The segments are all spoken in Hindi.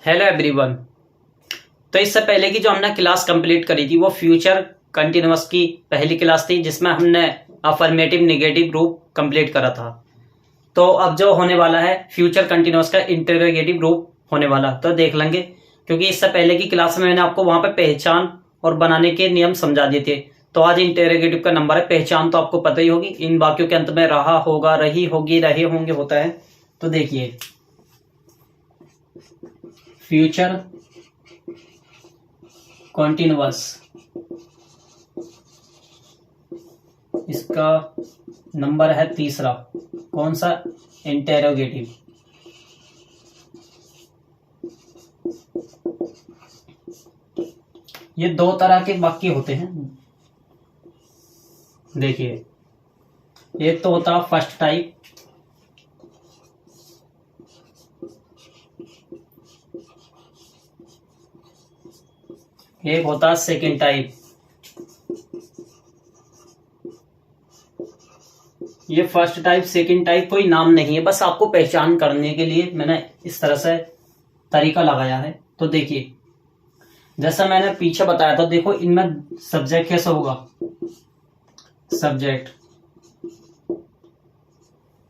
Hello everyone. तो इससे पहले की जो हमने क्लास कंप्लीट करी थी वो फ्यूचर कंटिन्यूअस की पहली क्लास थी, जिसमें हमने अफर्मेटिव नेगेटिव रूप कंप्लीट करा था। तो अब जो होने वाला है फ्यूचर कंटिन्यूअस का इंटरोगेटिव रूप होने वाला, तो देख लेंगे। क्योंकि इससे पहले की क्लास में मैंने आपको वहां पे पहचान और बनाने के नियम समझा दिए थे। तो आज इंटरोगेटिव का नंबर है। पहचान तो आपको पता ही होगी, इन वाक्यों के अंत में रहा होगा, रही होगी, रहे होंगे होता है। तो देखिए, फ्यूचर कॉन्टिन्यूअस, इसका नंबर है तीसरा। कौन सा? इंटेरोगेटिव। ये दो तरह के वाक्य होते हैं। देखिए, एक तो होता है फर्स्ट टाइप, एक होता है सेकेंड टाइप। ये फर्स्ट टाइप सेकेंड टाइप कोई नाम नहीं है, बस आपको पहचान करने के लिए मैंने इस तरह से तरीका लगाया है। तो देखिए, जैसा मैंने पीछे बताया था, देखो इनमें सब्जेक्ट कैसा होगा।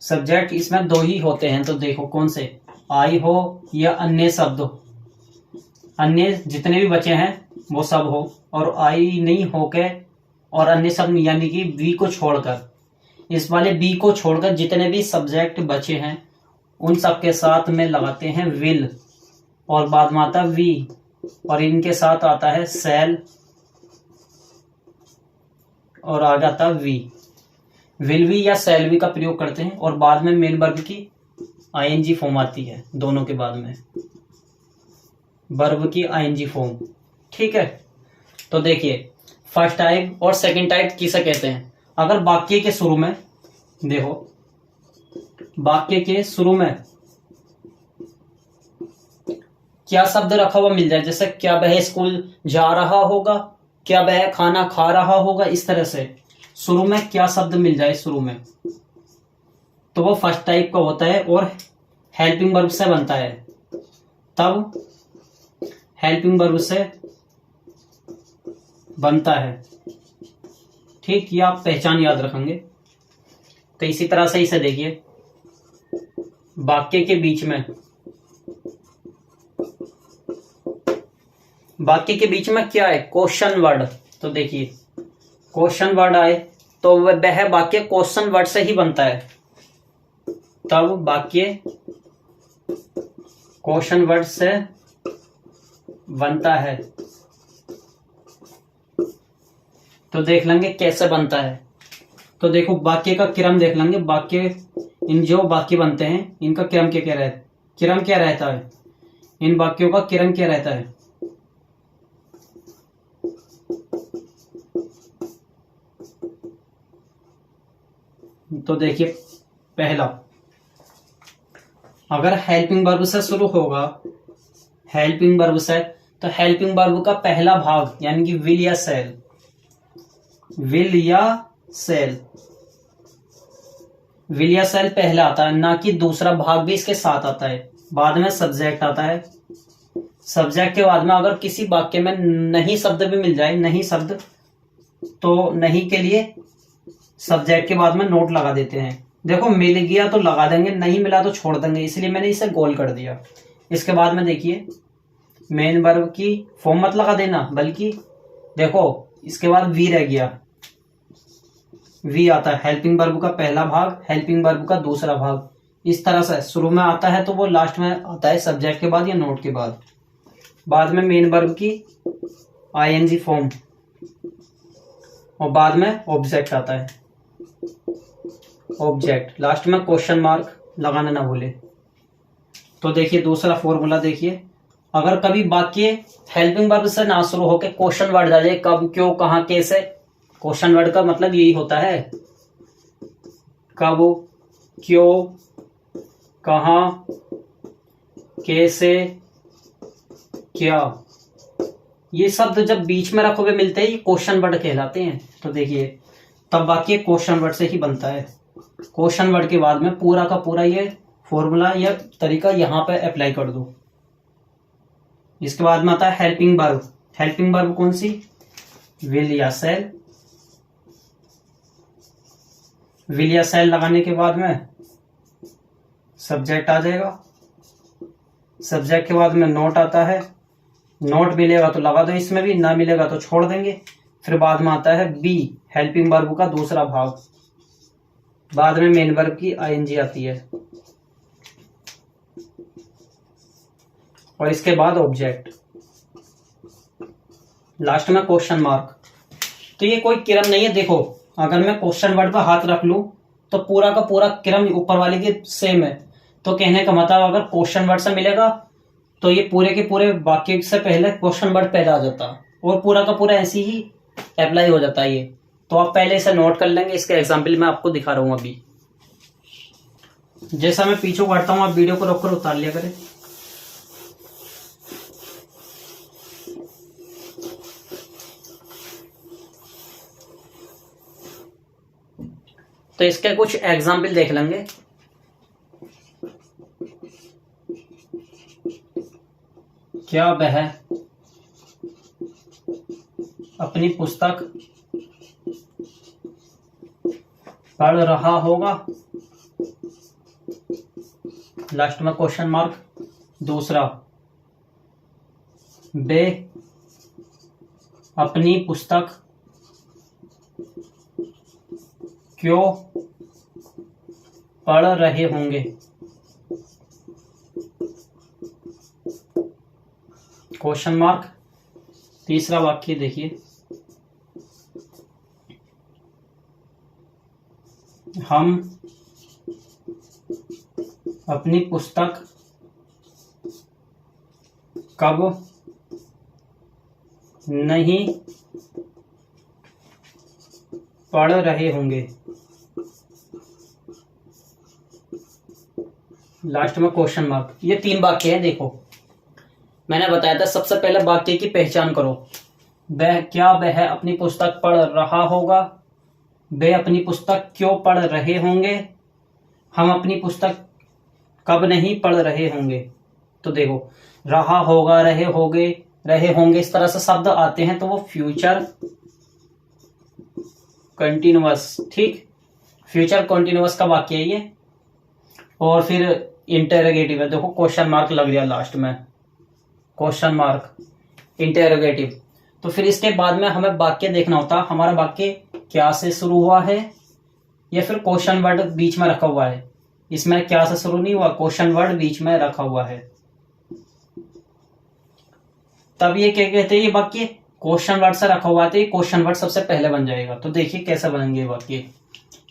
सब्जेक्ट इसमें दो ही होते हैं। तो देखो कौन से, आई हो या अन्य शब्द हो। अन्य जितने भी बचे हैं वो सब हो, और आई नहीं होके और अन्य शब्द यानी कि बी को छोड़कर, इस वाले बी को छोड़कर जितने भी सब्जेक्ट बचे हैं उन सब के साथ में लगाते हैं विल, और बाद में आता वी, और इनके साथ आता है सेल, और आ जाता वी। विल वी या सेल वी का प्रयोग करते हैं, और बाद में मेन वर्ब की आईएनजी फॉर्म आती है। दोनों के बाद में वर्ब की आईएनजी फॉर्म। ठीक है। तो देखिए, फर्स्ट टाइप और सेकंड टाइप किसे कहते हैं। अगर वाक्य के शुरू में, देखो वाक्य के शुरू में क्या शब्द रखा हुआ मिल जाए, जैसे क्या वह स्कूल जा रहा होगा, क्या वह खाना खा रहा होगा, इस तरह से शुरू में क्या शब्द मिल जाए शुरू में, तो वो फर्स्ट टाइप का होता है और हेल्पिंग वर्ब से बनता है। तब हेल्पिंग वर्ब से बनता है। ठीक, ये आप पहचान याद रखेंगे। तो इसी तरह से इसे देखिए, वाक्य के बीच में, वाक्य के बीच में क्या है, क्वेश्चन वर्ड। तो देखिए, क्वेश्चन वर्ड आए तो वह वाक्य क्वेश्चन वर्ड से ही बनता है। तब वाक्य क्वेश्चन वर्ड से बनता है। तो देख लेंगे कैसे बनता है। तो देखो, वाक्य का क्रम देख लेंगे। वाक्य, इन जो वाक्य बनते हैं इनका क्रम क्या रहता है। इन वाक्यों का क्रम क्या रहता है। तो देखिए, पहला, अगर हेल्पिंग वर्ब से शुरू होगा, हेल्पिंग वर्ब से, तो हेल्पिंग वर्ब का पहला भाग यानी कि विल या सेल, विल या सेल, विल या सेल पहला आता है, ना कि दूसरा भाग भी इसके साथ आता है। बाद में सब्जेक्ट आता है। सब्जेक्ट के बाद में अगर किसी वाक्य में नहीं शब्द भी मिल जाए, नहीं शब्द, तो नहीं के लिए सब्जेक्ट के बाद में नोट लगा देते हैं। देखो, मिल गया तो लगा देंगे, नहीं मिला तो छोड़ देंगे, इसलिए मैंने इसे गोल कर दिया। इसके बाद में देखिए, मेन वर्ब की फॉर्म मत लगा देना, बल्कि देखो इसके बाद वी रह गया। वी आता है हेल्पिंग वर्ब का पहला भाग, हेल्पिंग वर्ब का दूसरा भाग। इस तरह से शुरू में आता है तो वो लास्ट में आता है सब्जेक्ट के बाद या नोट के बाद। बाद में मेन वर्ब की आईएनजी फॉर्म, और बाद में ऑब्जेक्ट आता है। ऑब्जेक्ट लास्ट में क्वेश्चन मार्क लगाना ना भूले। तो देखिए, दूसरा फॉर्मूला देखिए, अगर कभी वाक्य हेल्पिंग वर्ब से ना शुरू होकर क्वेश्चन वर्ड आ जाए, कब, क्यों, कहां, कैसे, क्वेश्चन वर्ड का मतलब यही होता है, कब, क्यों, कहां, कैसे, क्या, ये शब्द जब बीच में रखे हुए मिलते हैं ये क्वेश्चन वर्ड कहलाते हैं। तो देखिए, तब वाक्य क्वेश्चन वर्ड से ही बनता है। क्वेश्चन वर्ड के बाद में पूरा का पूरा ये फॉर्मूला या तरीका यहाँ पे अप्लाई कर दो। इसके बाद में आता है हेल्पिंग वर्ब। हेल्पिंग वर्ब कौन सी? विल या शैल। विल या शैल लगाने के बाद में सब्जेक्ट आ जाएगा। सब्जेक्ट के बाद में नोट आता है। नोट मिलेगा तो लगा दो इसमें भी, ना मिलेगा तो छोड़ देंगे। फिर बाद में आता है बी, हेल्पिंग वर्ब का दूसरा भाग। बाद में मेन वर्ब की आईएनजी आती है और इसके बाद ऑब्जेक्ट, लास्ट में क्वेश्चन मार्क। तो ये कोई क्रम नहीं है। देखो अगर मैं क्वेश्चन वर्ड पर हाथ रख लूं तो पूरा का पूरा क्रम ऊपर वाले की सेम है। तो कहने का मतलब अगर क्वेश्चन वर्ड से मिलेगा तो ये पूरे के पूरे वाक्य से पहले क्वेश्चन वर्ड पैदा आ जाता और पूरा का पूरा ऐसे ही अप्लाई हो जाता है ये। तो आप पहले इसे नोट कर लेंगे। इसके एग्जाम्पल मैं आपको दिखा रहा हूं अभी। जैसा मैं पीछे बढ़ता हूं आप वीडियो को रोक कर उतार लिया करें। तो इसके कुछ एग्जाम्पल देख लेंगे। क्या वह अपनी पुस्तक पढ़ रहा होगा? लास्ट में क्वेश्चन मार्क। दूसरा, वे अपनी पुस्तक क्यों पढ़ रहे होंगे? Question mark. तीसरा वाक्य देखिए, हम अपनी पुस्तक कब नहीं पढ़ रहे होंगे? लास्ट में क्वेश्चन मार्क। ये 3 वाक्य है। देखो मैंने बताया था सबसे पहले वाक्य की पहचान करो। क्या वह अपनी पुस्तक पढ़ रहा होगा? वे अपनी पुस्तक क्यों पढ़ रहे होंगे? हम अपनी पुस्तक कब नहीं पढ़ रहे होंगे? तो देखो रहा होगा, रहे होंगे इस तरह से शब्द आते हैं तो वो फ्यूचर कंटिन्यूअस, ठीक, फ्यूचर कंटिन्यूअस का वाक्य है ये। और फिर इंटेरोगेटिव है। देखो क्वेश्चन मार्क लग गया लास्ट में, क्वेश्चन मार्क, इंटेरोगेटिव। तो फिर इसके बाद में हमें वाक्य देखना होता है हमारा वाक्य क्या से शुरू हुआ है या फिर क्वेश्चन वर्ड बीच में रखा हुआ है। इसमें क्या से शुरू नहीं हुआ, क्वेश्चन वर्ड बीच में रखा हुआ है। तब ये क्या कहते हैं, ये वाक्य क्वेश्चन वर्ड से रखा हुआ है तो ये क्वेश्चन वर्ड सबसे पहले बन जाएगा। तो देखिए कैसे बनेंगे वाक्य।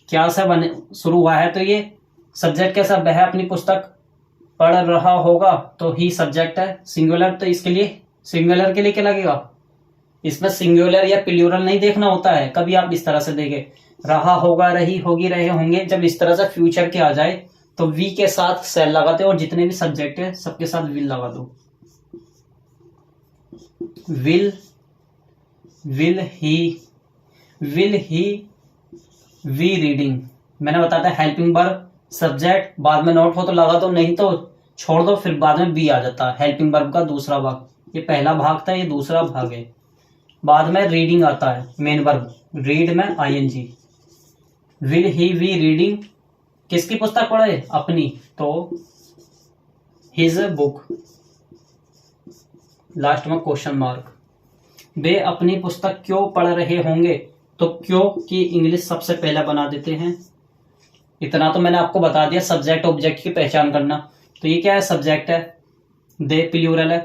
क्या से बने शुरू हुआ है तो ये सब्जेक्ट कैसा, वह अपनी पुस्तक पढ़ रहा होगा तो ही सब्जेक्ट है, सिंगुलर। तो इसके लिए सिंगुलर के लिए क्या लगेगा, इसमें सिंगुलर या प्लूरल नहीं देखना होता है। कभी आप इस तरह से देखें, रहा होगा, रही होगी, रहे होंगे, जब इस तरह से फ्यूचर के आ जाए तो वी के साथ सेल लगाते और जितने भी सब्जेक्ट है सबके साथ विल लगा दो। Will he be reading. मैंने बताया था हेल्पिंग वर्ब सब्जेक्ट बाद में नोट हो तो लगा दो, नहीं तो छोड़ दो, फिर बाद में बी आ जाता है। हेल्पिंग वर्ब का दूसरा भाग, ये पहला भाग था, ये दूसरा भाग है। बाद में रीडिंग आता है, मेन वर्ब, रीड में ING. Will he be reading, किसकी पुस्तक पढ़े, अपनी, तो हिज बुक। लास्ट में क्वेश्चन मार्क। वे अपनी पुस्तक क्यों पढ़ रहे होंगे, तो क्यों की इंग्लिश सबसे पहले बना देते हैं। इतना तो मैंने आपको बता दिया, सब्जेक्ट ऑब्जेक्ट की पहचान करना। तो ये क्या है, सब्जेक्ट है, दे प्लूरल है,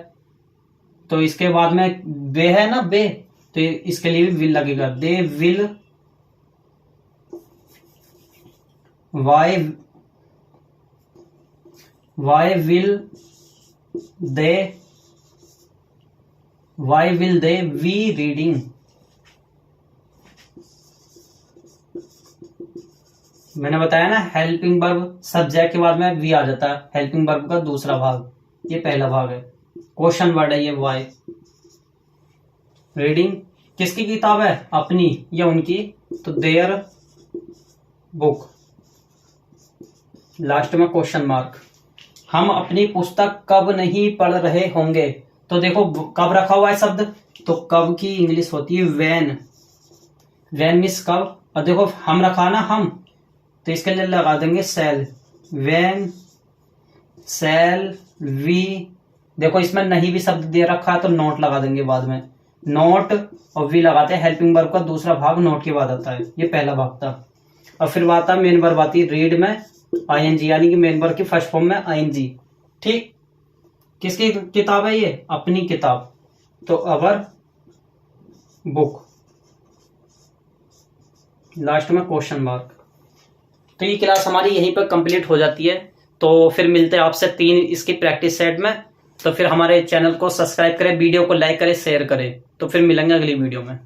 तो इसके बाद में वे है ना, वे, तो इसके लिए भी विल लगेगा। They will, why will they be reading. मैंने बताया ना हेल्पिंग वर्ब सब्जेक्ट के बाद में वी आ जाता है, हेल्पिंग वर्ब का दूसरा भाग, ये पहला भाग है। क्वेश्चन वर्ड है ये वाई। रीडिंग किसकी किताब है, अपनी या उनकी, तो देयर बुक। लास्ट में क्वेश्चन मार्क। हम अपनी पुस्तक कब नहीं पढ़ रहे होंगे, तो देखो कब रखा हुआ है शब्द, तो कब की इंग्लिश होती है व्हेन। व्हेन मीन्स कब, और देखो हम रखा ना हम, तो इसके लिए लगा देंगे सेल। व्हेन सेल वी, देखो इसमें नहीं भी शब्द दे रखा है तो नोट लगा देंगे बाद में, नोट और वी लगाते हैं। हेल्पिंग वर्ब का दूसरा भाग नोट के बाद आता है, ये पहला भाग था। और फिर आता है मेन वर्ब आती है रीड में आईएनजी, यानी कि मेन वर्ब की फर्स्ट फॉर्म में आईएनजी। ठीक, किसकी किताब है ये, अपनी किताब, तो अवर बुक, लास्ट में क्वेश्चन मार्क। तो ये क्लास हमारी यहीं पर कंप्लीट हो जाती है। तो फिर मिलते हैं आपसे 3 इसकी प्रैक्टिस सेट में। तो फिर हमारे चैनल को सब्सक्राइब करें, वीडियो को लाइक करें, शेयर करें। तो फिर मिलेंगे अगली वीडियो में।